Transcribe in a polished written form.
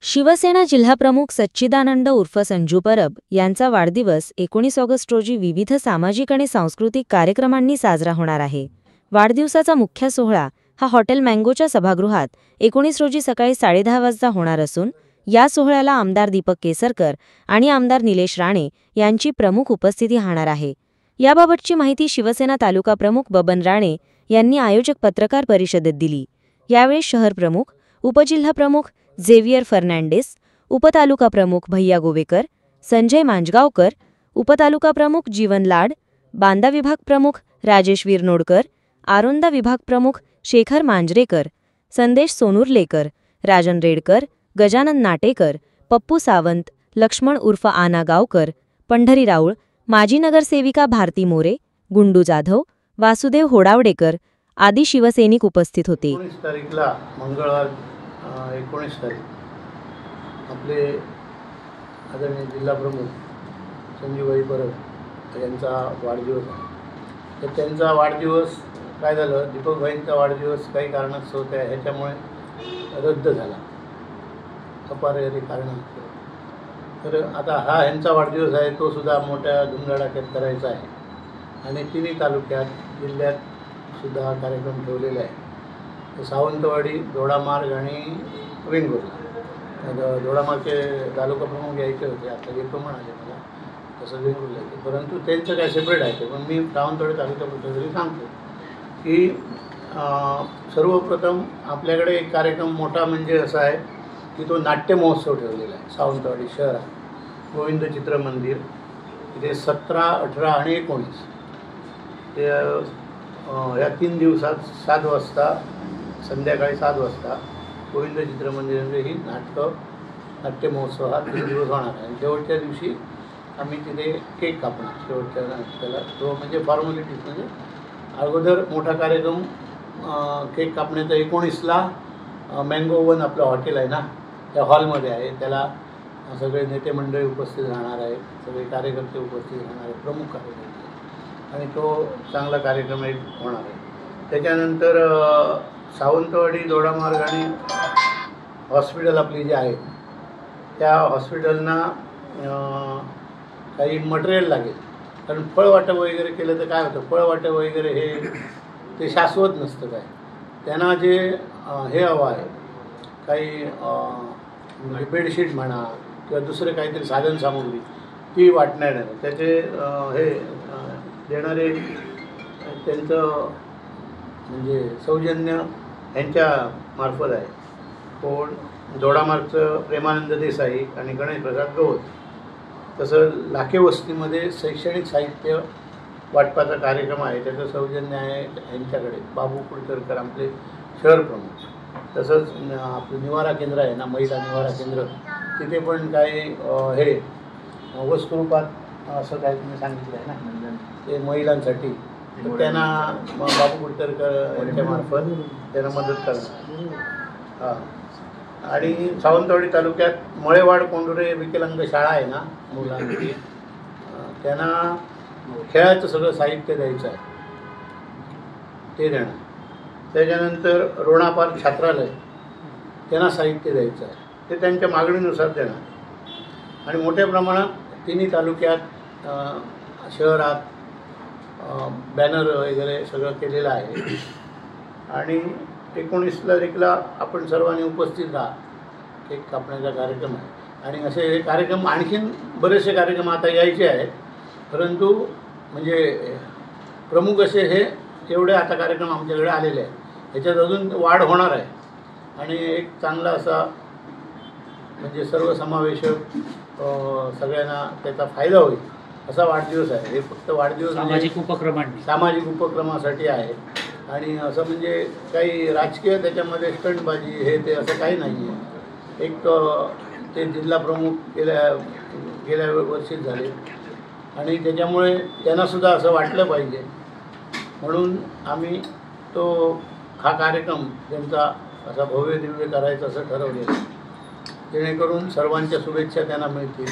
शिवसेना जिल्हाप्रमुख सच्चिदानंद उर्फ संजू परब यांचा वाढदिवस 19 ऑगस्ट रोजी विविध सामाजिक आणि सांस्कृतिक कार्यक्रमांनी साजरा होणार आहे। वाढदिवसाचा मुख्य सोहळा हा हॉटेल मँगोच्या सभागृहात 19 रोजी सकाळी 10:30 वाजता होणार असून या सोहळ्याला आमदार दीपक केसरकर आणि आमदार निलेश राणे यांची प्रमुख उपस्थिती राहणार आहे। याबाबतची माहिती शिवसेना तालुका प्रमुख बबन राणे यांनी आयोजक पत्रकार परिषदेत दिली। यावेळी शहर प्रमुख, उपजिल्हा प्रमुख झेवियर फर्नांडिस, उपतालुका प्रमुख भैया गोवेकर, संजय मांजगावकर, उपतालुका प्रमुख जीवन लाड, बांदा विभाग प्रमुख राजेश विरनोडकर, आरोंदा विभाग प्रमुख शेखर मांजरेकर, संदेश सोनुर्लेकर, राजन रेडकर, गजानन नाटेकर, पप्पू सावंत, लक्ष्मण उर्फ आना गावकर, पंढरी राऊळ, माजी नगरसेविका भारती मोरे, गुंडू जाधव, वासुदेव होडावडेकर आदी शिवसैनिक उपस्थित होते। 19 तारीखला मंगळवार 19 तारीख आपले आदरणीय जिल्हाप्रमुख संजूभाई परब यांचा वाढदिवस आहे। तर त्यांचा वाढदिवस काय झालं, दीपकभाईंचा वाढदिवस काही कारणास्तव त्या ह्याच्यामुळे रद्द झाला, अपरिहार्य कारणास्तव। तर आता हा यांचा वाढदिवस आहे, तो सुद्धा मोठ्या धुमधडाक्यात करायचा आहे आणि तिन्ही तालुक्यात जिल्ह्यात सुद्धा हा कार्यक्रम ठेवलेला आहे। सावंतवाडी, दोडामार्ग आणि वेंगुर्ला। दोडामार्गचे तालुका प्रमुख यायचे होते, आता येतो म्हणाले मला, तसं वेंगुर्ला येते, परंतु त्यांचं काय सेपरेट आहे ते। पण मी सावंतवाडी तालुक्याबद्दल तरी सांगतो की सर्वप्रथम आपल्याकडे एक कार्यक्रम मोठा म्हणजे असा आहे की तो नाट्य महोत्सव ठेवलेला आहे सावंतवाडी शहरात। गोविंद चित्र मंदिर तिथे 17, 18 आणि 19 ते या 3 दिवसात 7 वाजता, संध्याकाळी 7 वाजता गोविंद चित्र मंदिरामध्ये ही नाट्य महोत्सव हा 3 दिवस होणार आहे। आणि शेवटच्या दिवशी आम्ही तिथे केक कापणार शेवटच्या नाटकाला, तो म्हणजे फॉर्मॅलिटीज, म्हणजे अगोदर मोठा कार्यक्रम केक कापण्याचा 19ला मँगो वन आपलं हॉटेल आहे ना, त्या हॉलमध्ये आहे। त्याला सगळे नेते मंडळी उपस्थित राहणार आहेत, सगळे कार्यकर्ते उपस्थित राहणार आहेत, प्रमुख कार्यकर्ते, आणि तो चांगला कार्यक्रम एक होणार आहे। त्याच्यानंतर सावंतवाडी, दोडामार्ग आणि हॉस्पिटल आपली जी आहे त्या हॉस्पिटलना काही मटेरियल लागेल, कारण फळवाटप वगैरे केलं तर काय होतं, फळवाटप वगैरे हे ते शाश्वत नसतं काय, त्यांना जे हे हवं आहे, काही बेडशीट म्हणा किंवा दुसरे काहीतरी साधनसामुग्री ती वाटणार आहे, त्याचे हे देणारे त्यांचं म्हणजे सौजन्य यांच्या मार्फत आहे। कोण दोडामार्गचं प्रेमानंद देसाई आणि गणेश प्रसाद गवत, तसं लाखे वस्तीमध्ये शैक्षणिक साहित्य वाटपाचा कार्यक्रम आहे, त्याचं सौजन्य आहे यांच्याकडे बाबू कुलकर्णी आपले शहर प्रमुख। तसंच आपलं निवारा केंद्र आहे ना, महिला निवारा केंद्र, तिथे पण काही हे वस्तुरूपात असं काही तुम्ही सांगितलं आहे ना, ते महिलांसाठी, तर त्यांना बाबू कुलकर्णी यांच्यामार्फत त्यांना मदत करणार। हां, आणि सावंतवाडी तालुक्यात मळेवाड कोंडुरे विकलांग शाळा आहे ना मुलांची, त्यांना खेळाचं सगळं साहित्य द्यायचं आहे, ते देणार। त्याच्यानंतर रोणापार छात्रालय, त्यांना साहित्य द्यायचं आहे, ते त्यांच्या मागणीनुसार देणार। आणि मोठ्या प्रमाणात तिन्ही तालुक्यात शहरात बॅनर वगैरे सगळं केलेलं आहे। आणि 19 तारीखला आपण सर्वांनी उपस्थित राहा, केक कापण्याचा कार्यक्रम आहे। आणि असे हे कार्यक्रम आणखीन बरेचसे कार्यक्रम आता यायचे आहेत, परंतु म्हणजे प्रमुख असे हे एवढे आता कार्यक्रम आमच्याकडे आलेले आहेत, ह्याच्यात अजून वाढ होणार आहे। आणि एक चांगला असा म्हणजे सर्वसमावेशक सगळ्यांना त्याचा फायदा होईल असा वाढदिवस आहे। हे फक्त वाढदिवस सामाजिक उपक्रमासाठी आहे, आणि असं म्हणजे काही राजकीय त्याच्यामध्ये स्टंटबाजी हे ते असं काही नाही आहे। एक ते जिल्हाप्रमुख गेल्या वर्षीच झाले, आणि त्याच्यामुळे त्यांनासुद्धा असं वाटलं पाहिजे म्हणून आम्ही तो हा कार्यक्रम त्यांचा असा भव्य दिव्य करायचा असं ठरवलेलं, जेणेकरून सर्वांच्या शुभेच्छा त्यांना मिळतील।